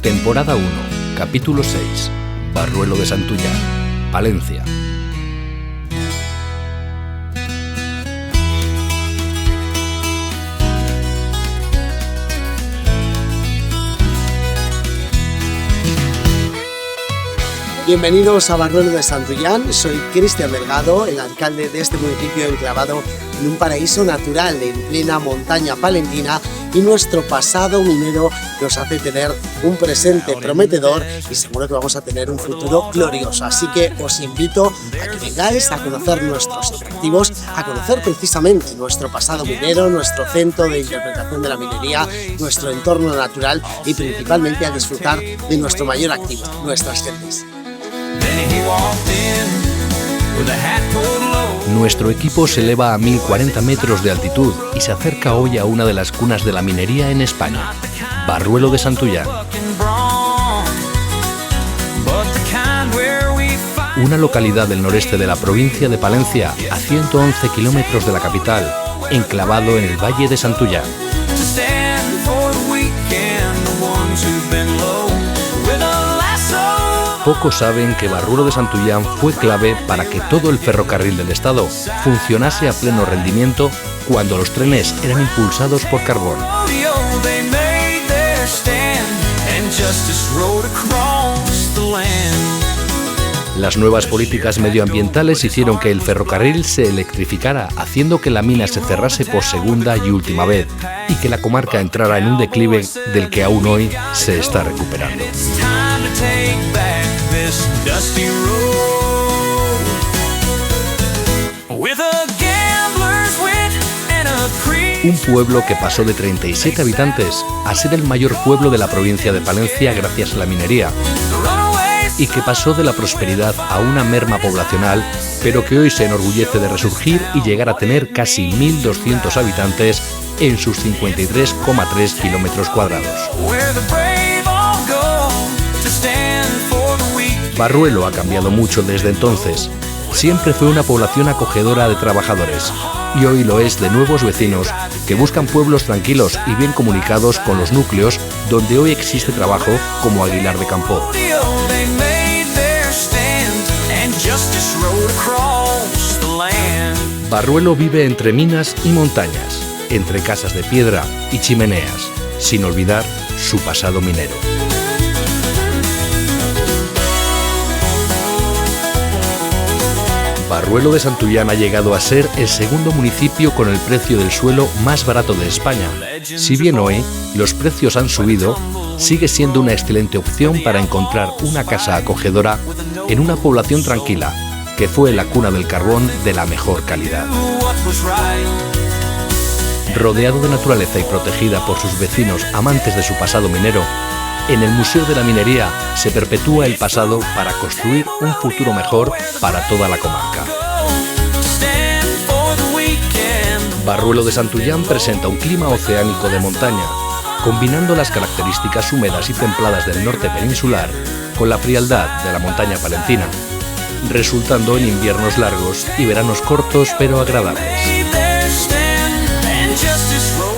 Temporada 1, capítulo 6, Barruelo de Santullán, Palencia. Bienvenidos a Barruelo de Santullán, soy Cristian Delgado, el alcalde de este municipio enclavado en un paraíso natural en plena montaña palentina, y nuestro pasado minero nos hace tener un presente prometedor y seguro que vamos a tener un futuro glorioso. Así que os invito a que vengáis a conocer nuestros atractivos, a conocer precisamente nuestro pasado minero, nuestro centro de interpretación de la minería, nuestro entorno natural y principalmente a disfrutar de nuestro mayor activo, nuestras gentes. Nuestro equipo se eleva a 1040 metros de altitud y se acerca hoy a una de las cunas de la minería en España, Barruelo de Santullán. Una localidad del noreste de la provincia de Palencia, a 111 kilómetros de la capital, enclavado en el Valle de Santullán. Pocos saben que Barruelo de Santullán fue clave para que todo el ferrocarril del Estado funcionase a pleno rendimiento cuando los trenes eran impulsados por carbón. Las nuevas políticas medioambientales hicieron que el ferrocarril se electrificara, haciendo que la mina se cerrase por segunda y última vez y que la comarca entrara en un declive del que aún hoy se está recuperando. Un pueblo que pasó de 37 habitantes a ser el mayor pueblo de la provincia de Palencia gracias a la minería, y que pasó de la prosperidad a una merma poblacional, pero que hoy se enorgullece de resurgir y llegar a tener casi 1.200 habitantes en sus 53,3 kilómetros cuadrados. Barruelo ha cambiado mucho desde entonces. Siempre fue una población acogedora de trabajadores, y hoy lo es de nuevos vecinos que buscan pueblos tranquilos y bien comunicados con los núcleos donde hoy existe trabajo, como Aguilar de Campoo. Barruelo vive entre minas y montañas, entre casas de piedra y chimeneas, sin olvidar su pasado minero. Barruelo de Santullán ha llegado a ser el segundo municipio con el precio del suelo más barato de España. Si bien hoy los precios han subido, sigue siendo una excelente opción para encontrar una casa acogedora en una población tranquila, que fue la cuna del carbón de la mejor calidad. Rodeado de naturaleza y protegida por sus vecinos amantes de su pasado minero, en el Museo de la Minería se perpetúa el pasado para construir un futuro mejor para toda la comarca. Barruelo de Santullán presenta un clima oceánico de montaña, combinando las características húmedas y templadas del norte peninsular con la frialdad de la montaña palentina, resultando en inviernos largos y veranos cortos pero agradables.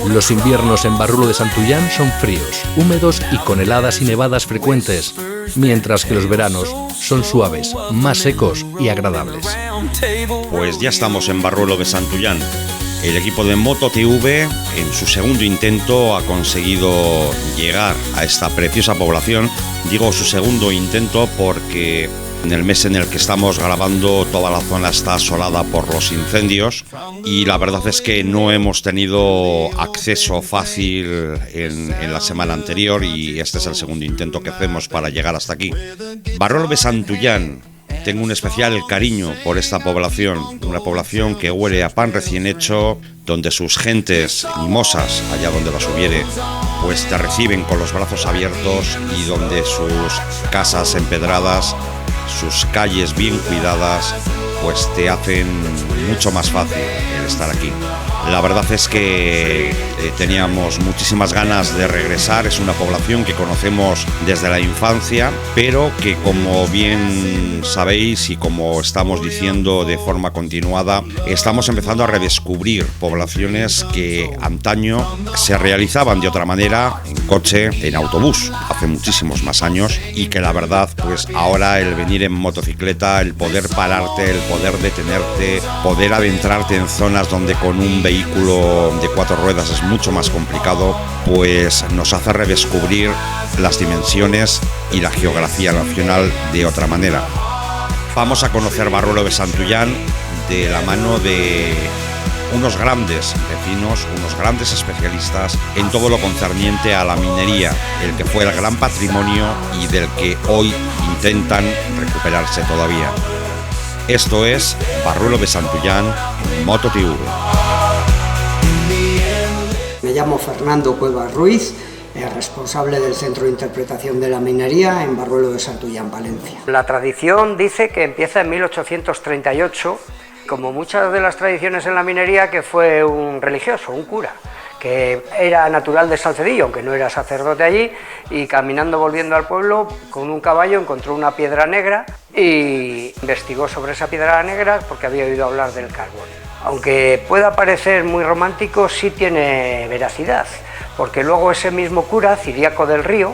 Los inviernos en Barruelo de Santullán son fríos, húmedos y con heladas y nevadas frecuentes, mientras que los veranos son suaves, más secos y agradables. Pues ya estamos en Barruelo de Santullán. El equipo de MotoTV, en su segundo intento, ha conseguido llegar a esta preciosa población. Digo su segundo intento porque En el mes en el que estamos grabando, toda la zona está asolada por los incendios y la verdad es que no hemos tenido acceso fácil en la semana anterior y este es el segundo intento que hacemos para llegar hasta aquí. Barruelo de Santullán. Tengo un especial cariño por esta población, una población que huele a pan recién hecho, donde sus gentes mimosas, allá donde las hubiere, pues te reciben con los brazos abiertos y donde sus casas empedradas, sus calles bien cuidadas, pues te hacen mucho más fácil el estar aquí. La verdad es que teníamos muchísimas ganas de regresar. Es una población que conocemos desde la infancia, pero que, como bien sabéis y como estamos diciendo de forma continuada, estamos empezando a redescubrir poblaciones que antaño se realizaban de otra manera, en coche, en autobús, hace muchísimos más años, y que la verdad, pues ahora el venir en motocicleta, el poder pararte, el poder detenerte, poder adentrarte en zonas donde con un vehículo de 4 ruedas es mucho más complicado, pues nos hace redescubrir las dimensiones y la geografía nacional de otra manera. Vamos a conocer Barruelo de Santullán de la mano de unos grandes vecinos, unos grandes especialistas en todo lo concerniente a la minería, el que fue el gran patrimonio y del que hoy intentan recuperarse todavía. Esto es Barruelo de Santullán en MotoTV. Me llamo Fernando Cuevas Ruiz, responsable del Centro de Interpretación de la Minería en Barruelo de Santullán, Valencia. La tradición dice que empieza en 1838, como muchas de las tradiciones en la minería, que fue un religioso, un cura, que era natural de Salcedillo, aunque no era sacerdote allí, y caminando volviendo al pueblo con un caballo encontró una piedra negra y investigó sobre esa piedra negra porque había oído hablar del carbón. Aunque pueda parecer muy romántico, sí tiene veracidad, porque luego ese mismo cura, Ciriaco del Río,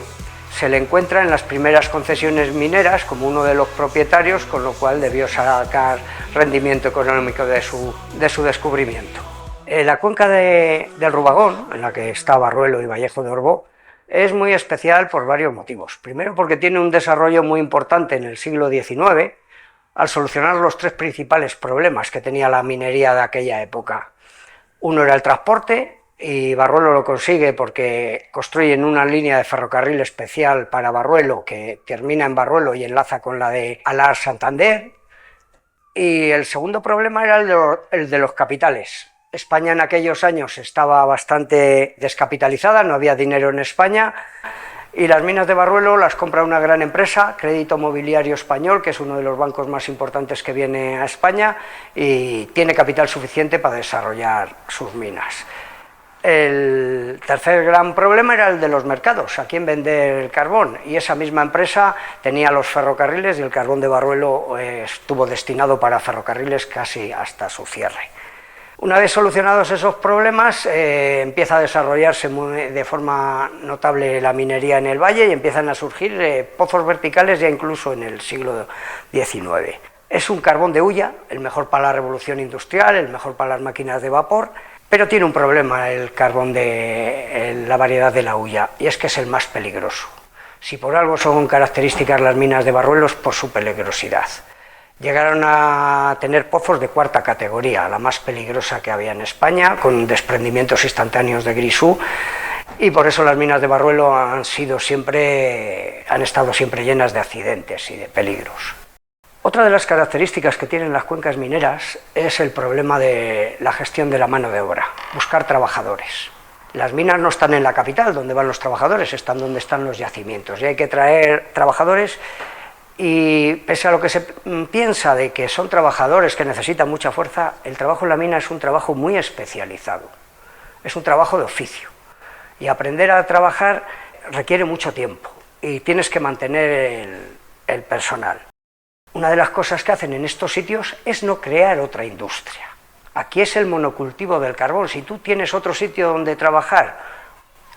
se le encuentra en las primeras concesiones mineras como uno de los propietarios, con lo cual debió sacar rendimiento económico de su descubrimiento. La cuenca del Rubagón, en la que está Barruelo y Vallejo de Orbó, es muy especial por varios motivos. Primero, porque tiene un desarrollo muy importante en el siglo XIX, al solucionar los 3 principales problemas que tenía la minería de aquella época. Uno era el transporte, y Barruelo lo consigue porque construyen una línea de ferrocarril especial para Barruelo, que termina en Barruelo y enlaza con la de Alar-Santander. Y el segundo problema era el de los capitales. España en aquellos años estaba bastante descapitalizada, no había dinero en España, y las minas de Barruelo las compra una gran empresa, Crédito Mobiliario Español, que es uno de los bancos más importantes que viene a España, y tiene capital suficiente para desarrollar sus minas. El tercer gran problema era el de los mercados, a quién vender el carbón, y esa misma empresa tenía los ferrocarriles y el carbón de Barruelo estuvo destinado para ferrocarriles casi hasta su cierre. Una vez solucionados esos problemas, empieza a desarrollarse de forma notable la minería en el valle y empiezan a surgir pozos verticales ya incluso en el siglo XIX. Es un carbón de hulla, el mejor para la revolución industrial, el mejor para las máquinas de vapor, pero tiene un problema el carbón de la variedad de la hulla, y es que es el más peligroso. Si por algo son características las minas de Barruelo, es por su peligrosidad. Llegaron a tener pozos de 4ª categoría, la más peligrosa que había en España, con desprendimientos instantáneos de grisú, y por eso las minas de Barruelo han estado siempre llenas de accidentes y de peligros. Otra de las características que tienen las cuencas mineras es el problema de la gestión de la mano de obra, buscar trabajadores. Las minas no están en la capital, donde van los trabajadores, están donde están los yacimientos, y hay que traer trabajadores. Y pese a lo que se piensa de que son trabajadores que necesitan mucha fuerza, el trabajo en la mina es un trabajo muy especializado, es un trabajo de oficio, y aprender a trabajar requiere mucho tiempo y tienes que mantener el personal. Una de las cosas que hacen en estos sitios es no crear otra industria. Aquí es el monocultivo del carbón. Si tú tienes otro sitio donde trabajar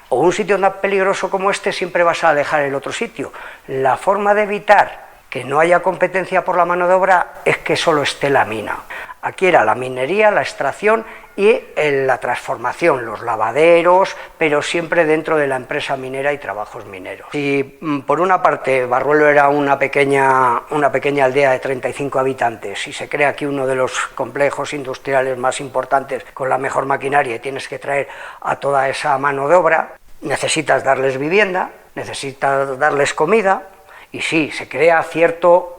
o un sitio tan peligroso como este, siempre vas a dejar el otro sitio. La forma de evitar que no haya competencia por la mano de obra es que solo esté la mina. Aquí era la minería, la extracción y la transformación, los lavaderos, pero siempre dentro de la empresa minera y trabajos mineros. Y por una parte Barruelo era una pequeña aldea de 35 habitantes y se crea aquí uno de los complejos industriales más importantes con la mejor maquinaria y tienes que traer a toda esa mano de obra, necesitas darles vivienda, necesitas darles comida y sí, se crea cierto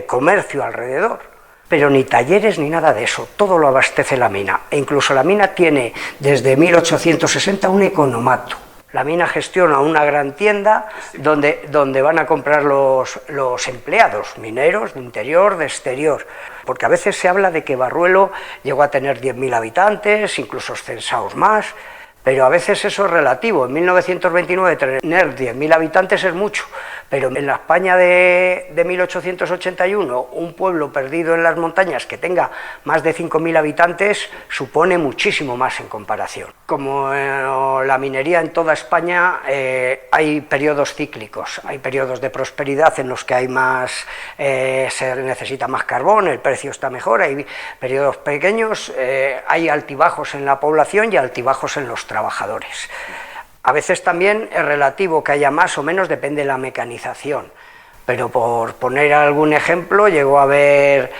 comercio alrededor. Pero ni talleres ni nada de eso, todo lo abastece la mina. E incluso la mina tiene desde 1860 un economato. La mina gestiona una gran tienda donde van a comprar los empleados mineros de interior, de exterior. Porque a veces se habla de que Barruelo llegó a tener 10.000 habitantes, incluso censados más, pero a veces eso es relativo. En 1929 tener 10.000 habitantes es mucho, pero en la España de 1881, un pueblo perdido en las montañas que tenga más de 5.000 habitantes supone muchísimo más en comparación. Como la minería en toda España, hay periodos cíclicos, hay periodos de prosperidad en los que hay más, se necesita más carbón, el precio está mejor, hay periodos pequeños, hay altibajos en la población y altibajos en los trabajadores. A veces también es relativo que haya más o menos, depende de la mecanización. Pero por poner algún ejemplo, llegó a haber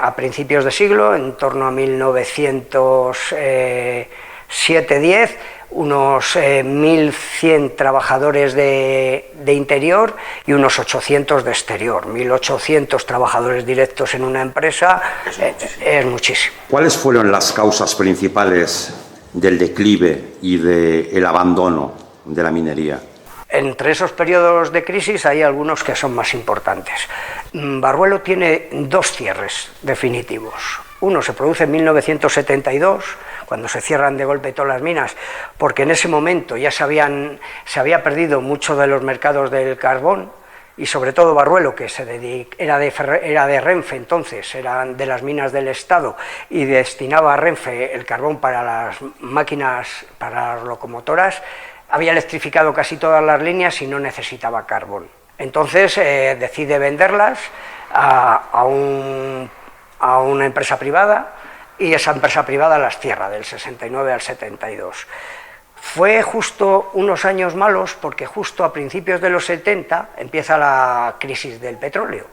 a principios de siglo, en torno a 1907-10, unos 1.100 trabajadores de interior y unos 800 de exterior. 1.800 trabajadores directos en una empresa es muchísimo. ¿Cuáles fueron las causas principales del declive y del abandono de la minería? Entre esos periodos de crisis hay algunos que son más importantes. Barruelo tiene dos cierres definitivos. Uno se produce en 1972, cuando se cierran de golpe todas las minas, porque en ese momento ya se había perdido mucho de los mercados del carbón, y sobre todo Barruelo, que era de Renfe entonces, eran de las minas del Estado, y destinaba a Renfe el carbón para las máquinas, para las locomotoras, había electrificado casi todas las líneas y no necesitaba carbón. Entonces decide venderlas a una empresa privada, y esa empresa privada las cierra del 69 al 72. Fue justo unos años malos porque justo a principios de los 70 empieza la crisis del petróleo.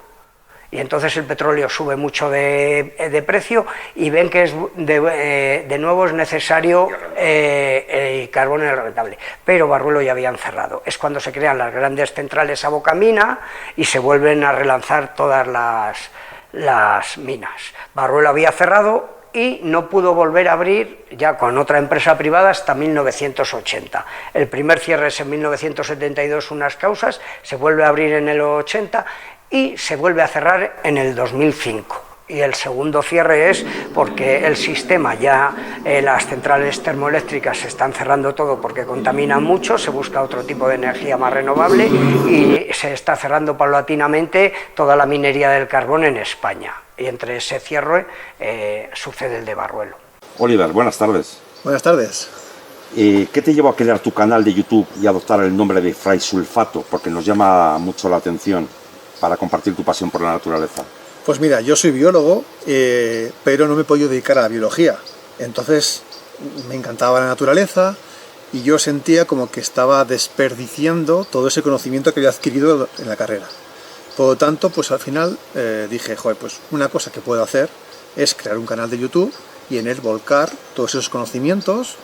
Y entonces el petróleo sube mucho de precio y ven que de nuevo es necesario el carbón es rentable. Pero Barruelo ya habían cerrado. Es cuando se crean las grandes centrales a bocamina y se vuelven a relanzar todas las minas. Barruelo había cerrado y no pudo volver a abrir ya con otra empresa privada hasta 1980. El primer cierre es en 1972, unas causas, se vuelve a abrir en el 80 y se vuelve a cerrar en el 2005. Y el segundo cierre es porque el sistema ya, las centrales termoeléctricas se están cerrando todo porque contaminan mucho, se busca otro tipo de energía más renovable y se está cerrando paulatinamente toda la minería del carbón en España. Y entre ese cierre sucede el de Barruelo. Oliver, buenas tardes. Buenas tardes. ¿Qué te llevó a crear tu canal de YouTube y adoptar el nombre de Fray Sulfato? Porque nos llama mucho la atención para compartir tu pasión por la naturaleza. Pues mira, yo soy biólogo, pero no me he podido dedicar a la biología. Entonces me encantaba la naturaleza y yo sentía como que estaba desperdiciando todo ese conocimiento que había adquirido en la carrera. Por lo tanto, pues al final dije, joder, pues una cosa que puedo hacer es crear un canal de YouTube y en él volcar todos esos conocimientos,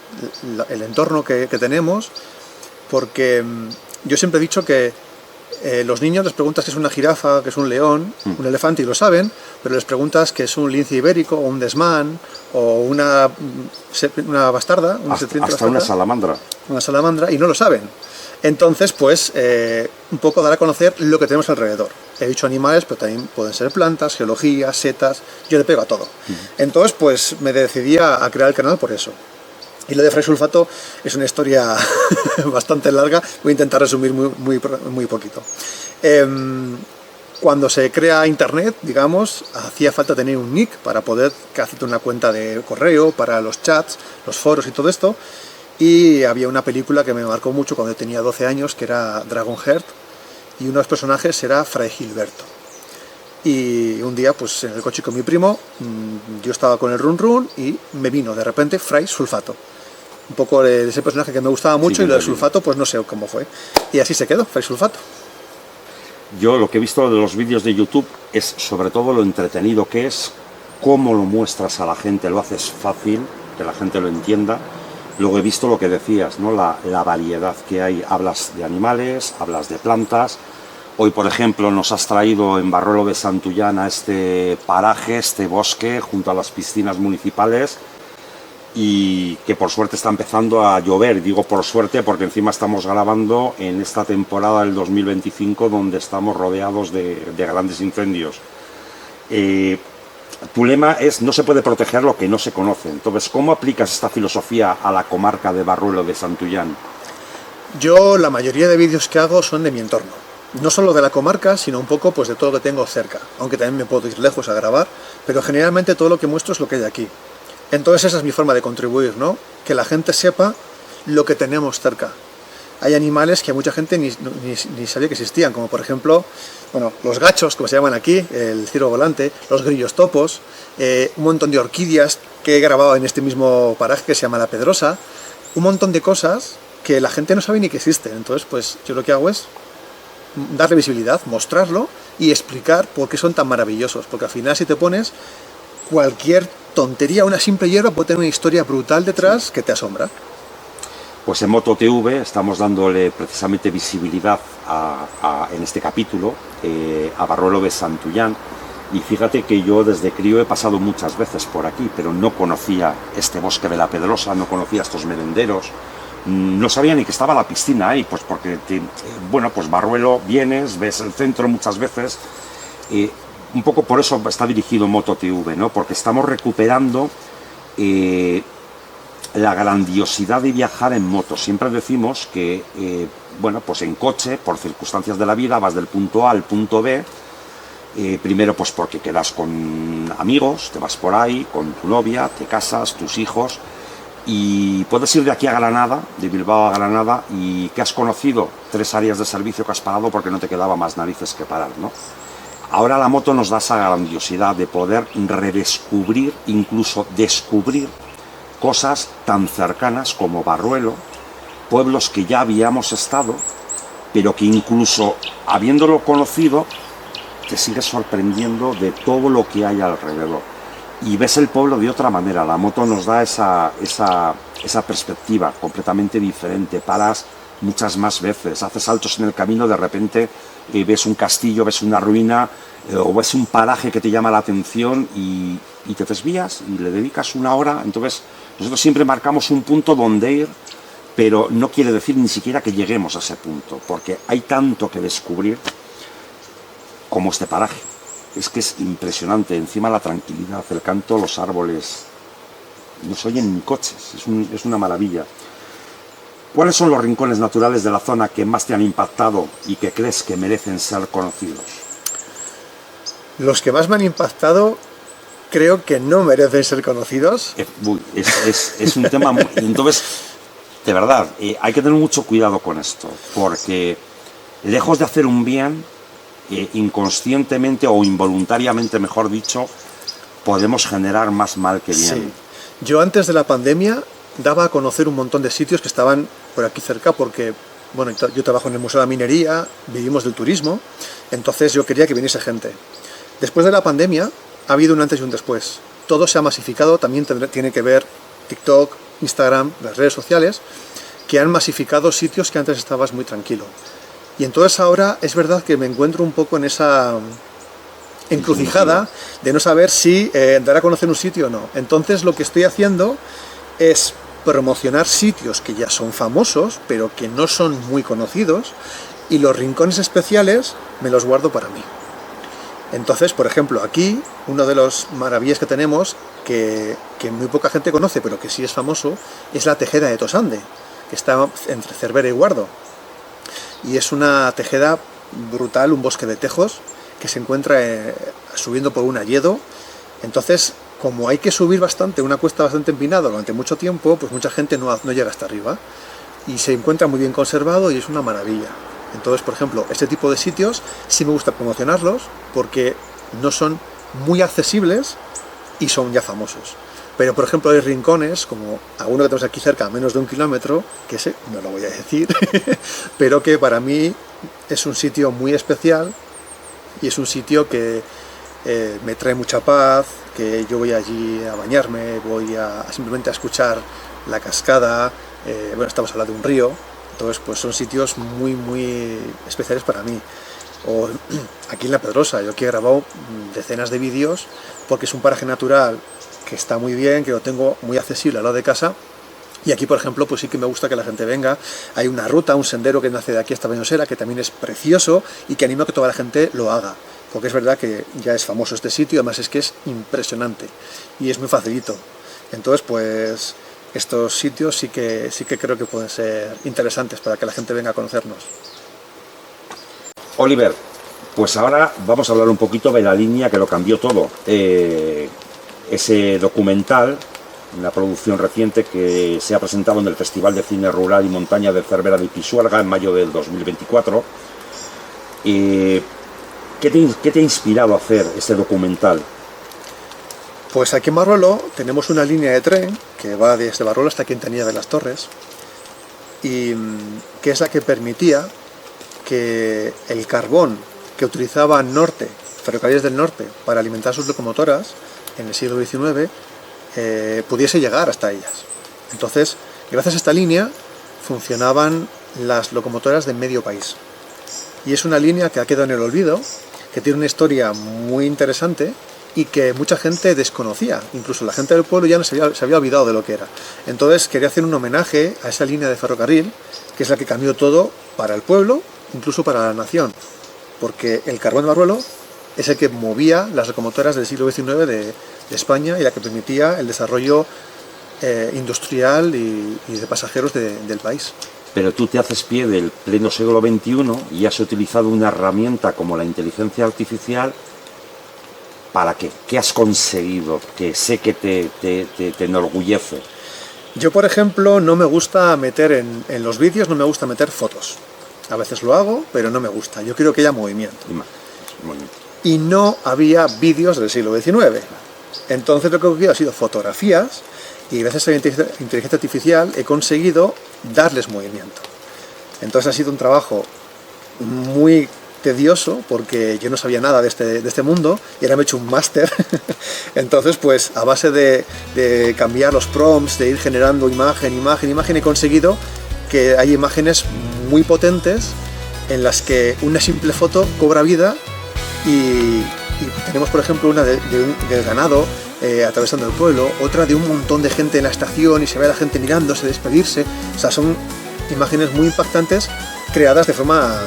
el entorno que tenemos, porque yo siempre he dicho que los niños les preguntas qué es una jirafa, qué es un león, un elefante y lo saben, pero les preguntas qué es un lince ibérico, o un desmán, o una bastarda, hasta una salamandra. Una salamandra, y no lo saben. Entonces, pues, un poco dar a conocer lo que tenemos alrededor. He dicho animales, pero también pueden ser plantas, geología, setas, yo le pego a todo. Entonces, pues, me decidí a crear el canal por eso. Y lo de Fray Sulfato es una historia bastante larga, voy a intentar resumir muy poquito. Cuando se crea Internet, digamos, hacía falta tener un nick para poder hacerte una cuenta de correo, para los chats, los foros y todo esto. Y había una película que me marcó mucho cuando tenía 12 años, que era Dragonheart, y uno de los personajes era Fray Gilberto. Y un día, pues en el coche con mi primo, yo estaba con el run run y me vino de repente Fray Sulfato. Un poco de ese personaje que me gustaba mucho, sí, y lo del sulfato, pues no sé cómo fue. Y así se quedó, Fray Sulfato. Yo lo que he visto de los vídeos de YouTube es sobre todo lo entretenido que es, cómo lo muestras a la gente, lo haces fácil, que la gente lo entienda. Luego he visto lo que decías, ¿no? La variedad que hay, hablas de animales, hablas de plantas. Hoy, por ejemplo, nos has traído en Barruelo de Santullán a este paraje, este bosque, junto a las piscinas municipales, y que por suerte está empezando a llover. Digo por suerte porque encima estamos grabando en esta temporada del 2025 donde estamos rodeados de grandes incendios. Tu lema es: no se puede proteger lo que no se conoce. Entonces, ¿cómo aplicas esta filosofía a la comarca de Barruelo de Santullán? Yo, la mayoría de vídeos que hago son de mi entorno. No solo de la comarca, sino un poco pues de todo lo que tengo cerca. Aunque también me puedo ir lejos a grabar, pero generalmente todo lo que muestro es lo que hay aquí. Entonces esa es mi forma de contribuir, ¿no? Que la gente sepa lo que tenemos cerca. Hay animales que mucha gente ni sabía que existían, como por ejemplo, bueno, los gachos, como se llaman aquí, el ciervo volante, los grillos topos, un montón de orquídeas que he grabado en este mismo paraje que se llama La Pedrosa, un montón de cosas que la gente no sabe ni que existen. Entonces, pues yo lo que hago es darle visibilidad, mostrarlo y explicar por qué son tan maravillosos, porque al final si te pones, cualquier tontería, una simple hierba puede tener una historia brutal detrás que te asombra. Pues en MotoTV estamos dándole precisamente visibilidad en este capítulo a Barruelo de Santullán, y fíjate que yo desde crío he pasado muchas veces por aquí, pero no conocía este bosque de La Pedrosa, no conocía estos merenderos, no sabía ni que estaba la piscina ahí, pues porque, bueno, pues Barruelo, vienes, ves el centro muchas veces, un poco por eso está dirigido MotoTV, ¿no? Porque estamos recuperando la grandiosidad de viajar en moto. Siempre decimos que, bueno, pues en coche, por circunstancias de la vida, vas del punto A al punto B, primero pues porque quedas con amigos, te vas por ahí, con tu novia, te casas, tus hijos, y puedes ir de aquí a Granada, de Bilbao a Granada, y que has conocido 3 áreas de servicio que has parado porque no te quedaba más narices que parar, ¿no? Ahora la moto nos da esa grandiosidad de poder redescubrir, incluso descubrir cosas tan cercanas como Barruelo, pueblos que ya habíamos estado, pero que incluso habiéndolo conocido, te sigues sorprendiendo de todo lo que hay alrededor. Y ves el pueblo de otra manera. La moto nos da esa perspectiva completamente diferente. Paras muchas más veces, haces saltos en el camino, de repente ves un castillo, ves una ruina, o ves un paraje que te llama la atención y te desvías y le dedicas una hora. Entonces nosotros siempre marcamos un punto donde ir, pero no quiere decir ni siquiera que lleguemos a ese punto, porque hay tanto que descubrir como este paraje. Es que es impresionante, encima la tranquilidad, el canto, los árboles, no se oyen ni coches, es una maravilla. ¿Cuáles son los rincones naturales de la zona que más te han impactado y que crees que merecen ser conocidos? Los que más me han impactado creo que no merecen ser conocidos. Es un tema muy... Entonces, de verdad, hay que tener mucho cuidado con esto, porque lejos de hacer un bien, inconscientemente o involuntariamente, mejor dicho, podemos generar más mal que bien. Sí. Yo antes de la pandemia daba a conocer un montón de sitios que estaban por aquí cerca, porque bueno, yo trabajo en el Museo de la Minería, vivimos del turismo, entonces yo quería que viniese gente. Después de la pandemia ha habido un antes y un después. Todo se ha masificado, también tiene que ver TikTok, Instagram, las redes sociales, que han masificado sitios que antes estabas muy tranquilo. Y entonces ahora es verdad que me encuentro un poco en esa encrucijada de no saber si dar a conocer un sitio o no. Entonces lo que estoy haciendo es promocionar sitios que ya son famosos, pero que no son muy conocidos, y los rincones especiales me los guardo para mí. Entonces, por ejemplo, aquí, una de las maravillas que tenemos, que muy poca gente conoce, pero que sí es famoso, es la Tejeda de Tosande, que está entre Cervera y Guardo. Y es una tejeda brutal, un bosque de tejos, que se encuentra subiendo por un hayedo. Entonces, como hay que subir bastante, una cuesta bastante empinada durante mucho tiempo, pues mucha gente no llega hasta arriba. Y se encuentra muy bien conservado y es una maravilla. Entonces, por ejemplo, este tipo de sitios sí me gusta promocionarlos, porque no son muy accesibles y son ya famosos. Pero, por ejemplo, hay rincones, como alguno que tenemos aquí cerca, a menos de 1 kilómetro, que ese no lo voy a decir, pero que para mí es un sitio muy especial y es un sitio que me trae mucha paz, que yo voy allí a bañarme, voy simplemente a escuchar la cascada, bueno, estamos hablando de un río, entonces pues son sitios muy, muy especiales para mí. O aquí en La Pedrosa, yo aquí he grabado decenas de vídeos porque es un paraje natural que está muy bien, que lo tengo muy accesible al lado de casa. Y aquí, por ejemplo, pues sí que me gusta que la gente venga. Hay una ruta, un sendero que nace de aquí hasta Vallosera, que también es precioso y que animo a que toda la gente lo haga. Porque es verdad que ya es famoso este sitio, además es que es impresionante y es muy facilito. Entonces, pues estos sitios sí que creo que pueden ser interesantes para que la gente venga a conocernos. Oliver, pues ahora vamos a hablar un poquito de la línea que lo cambió todo. Ese documental, una producción reciente que se ha presentado en el Festival de Cine Rural y Montaña de Cervera de Pisuerga en mayo del 2024. ¿Qué te ha inspirado a hacer este documental? Pues aquí en Barruelo tenemos una línea de tren que va desde Barruelo hasta Quintanilla de las Torres y que es la que permitía que el carbón que utilizaba Ferrocarriles del Norte para alimentar sus locomotoras en el siglo XIX pudiese llegar hasta ellas. Entonces, gracias a esta línea funcionaban las locomotoras de medio país. Y es una línea que ha quedado en el olvido, que tiene una historia muy interesante y que mucha gente desconocía. Incluso la gente del pueblo ya no se había olvidado de lo que era. Entonces quería hacer un homenaje a esa línea de ferrocarril, que es la que cambió todo para el pueblo, incluso para la nación. Porque el carbón de Barruelo es el que movía las locomotoras del siglo XIX de España y la que permitía el desarrollo industrial y de pasajeros del país. Pero tú te haces pie del pleno siglo XXI y has utilizado una herramienta como la inteligencia artificial. ¿Para qué? ¿Qué has conseguido? Que sé que te enorgullece. Yo, por ejemplo, no me gusta meter en los vídeos, no me gusta meter fotos. A veces lo hago, pero no me gusta. Yo quiero que haya movimiento. Y no había vídeos del siglo XIX. Entonces lo que he cogido ha sido fotografías y gracias a la inteligencia artificial he conseguido darles movimiento. Entonces ha sido un trabajo muy tedioso porque yo no sabía nada de este mundo y ahora me he hecho un máster. Entonces, pues a base de cambiar los prompts, de ir generando imagen, he conseguido que hay imágenes muy potentes en las que una simple foto cobra vida y tenemos, por ejemplo, una del ganado atravesando el pueblo, otra de un montón de gente en la estación y se ve a la gente mirándose, despedirse. O sea, son imágenes muy impactantes creadas de forma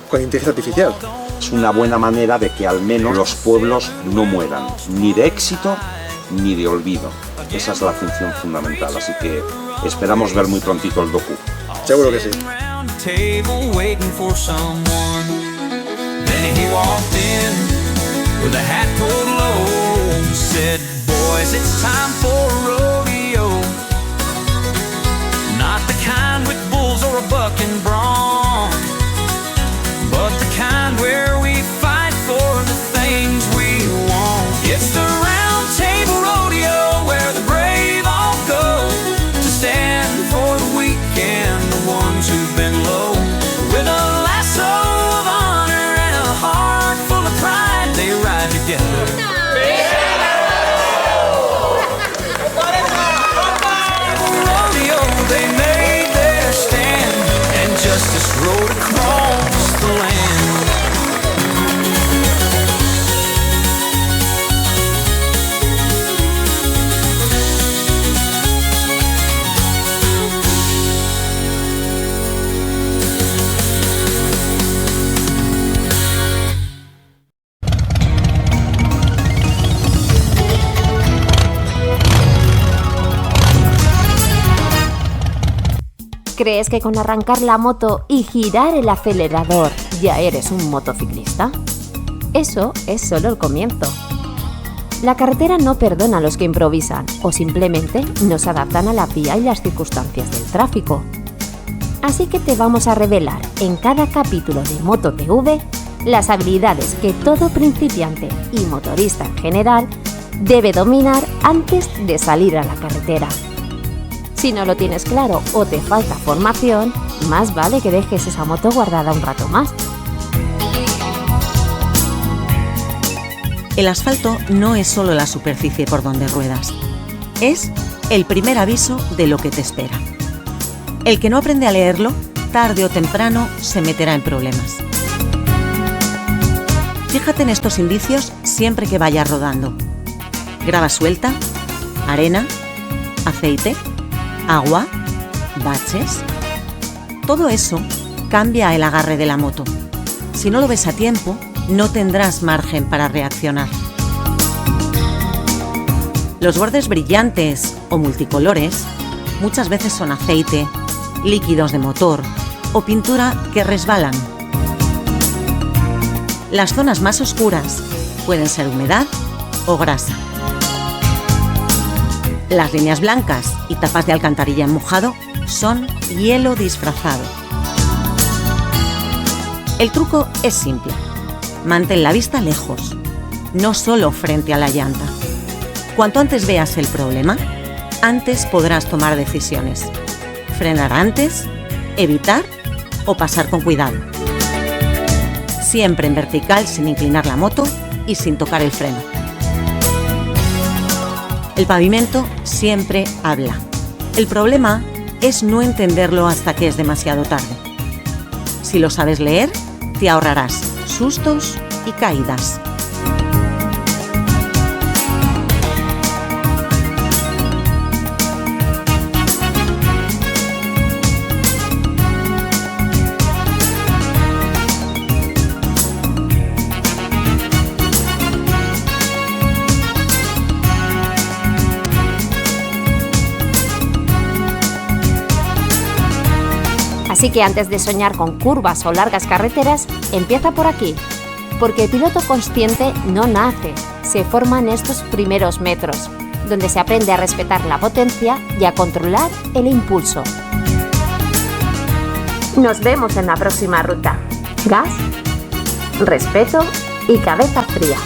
con inteligencia artificial. Es una buena manera de que al menos los pueblos no mueran, ni de éxito ni de olvido. Esa es la función fundamental, así que esperamos ver muy prontito el docu. Seguro que sí. Bucking brawn, but the kind where we fight for the things we want. It's the round table rodeo where the brave all go to stand for the weak and the ones who've been low. With a lasso of honor and a heart full of pride, they ride together. Rodeo, they made their stand. Justice rode across the land. ¿Crees que con arrancar la moto y girar el acelerador ya eres un motociclista? Eso es solo el comienzo. La carretera no perdona a los que improvisan o simplemente no se adaptan a la vía y las circunstancias del tráfico. Así que te vamos a revelar en cada capítulo de Moto TV las habilidades que todo principiante y motorista en general debe dominar antes de salir a la carretera. Si no lo tienes claro o te falta formación, más vale que dejes esa moto guardada un rato más. El asfalto no es solo la superficie por donde ruedas, es el primer aviso de lo que te espera. El que no aprende a leerlo, tarde o temprano se meterá en problemas. Fíjate en estos indicios siempre que vayas rodando. Grava suelta, arena, aceite, agua, baches. Todo eso cambia el agarre de la moto. Si no lo ves a tiempo, no tendrás margen para reaccionar. Los bordes brillantes o multicolores muchas veces son aceite, líquidos de motor o pintura que resbalan. Las zonas más oscuras pueden ser humedad o grasa. Las líneas blancas y tapas de alcantarilla en mojado son hielo disfrazado. El truco es simple. Mantén la vista lejos, no solo frente a la llanta. Cuanto antes veas el problema, antes podrás tomar decisiones. Frenar antes, evitar o pasar con cuidado. Siempre en vertical sin inclinar la moto y sin tocar el freno. El pavimento siempre habla. El problema es no entenderlo hasta que es demasiado tarde. Si lo sabes leer, te ahorrarás sustos y caídas. Así que antes de soñar con curvas o largas carreteras, empieza por aquí. Porque el piloto consciente no nace, se forma en estos primeros metros, donde se aprende a respetar la potencia y a controlar el impulso. Nos vemos en la próxima ruta. Gas, respeto y cabeza fría.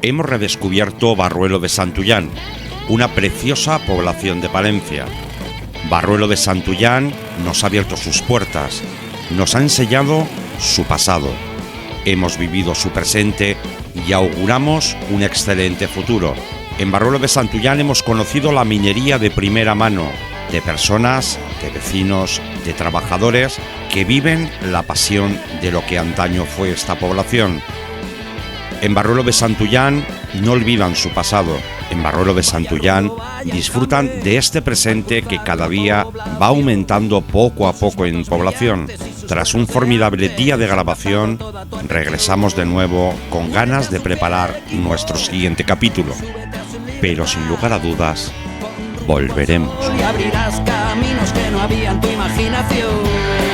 Hemos redescubierto Barruelo de Santullán, una preciosa población de Palencia. Barruelo de Santullán nos ha abierto sus puertas, nos ha enseñado su pasado. Hemos vivido su presente y auguramos un excelente futuro. En Barruelo de Santullán hemos conocido la minería de primera mano, de personas, de vecinos, de trabajadores que viven la pasión de lo que antaño fue esta población. En Barruelo de Santullán no olvidan su pasado. En Barruelo de Santullán disfrutan de este presente que cada día va aumentando poco a poco en población. Tras un formidable día de grabación, regresamos de nuevo con ganas de preparar nuestro siguiente capítulo. Pero sin lugar a dudas, volveremos. Y abrirás caminos que no había en tu imaginación.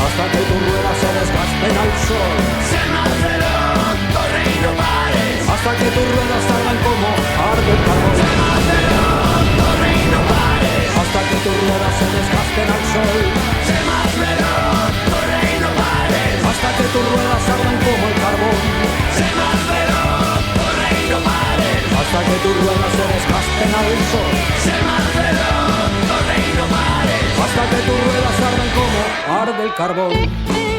Hasta que tus ruedas se desgasten al sol. Sé más veloz, corre y no pares. Hasta que tus ruedas salgan como arde el carbón. Sé más veloz, corre y no pares. Hasta que tus ruedas se desgasten al sol. Sé más veloz, corre y no pares. Hasta que tus ruedas salgan como el carbón. Sé más veloz, corre y no pares. Hasta que tus ruedas se desgasten al sol. Sé más veloz, corre y no pares. Hasta que tus ruedas arden como arde el carbón.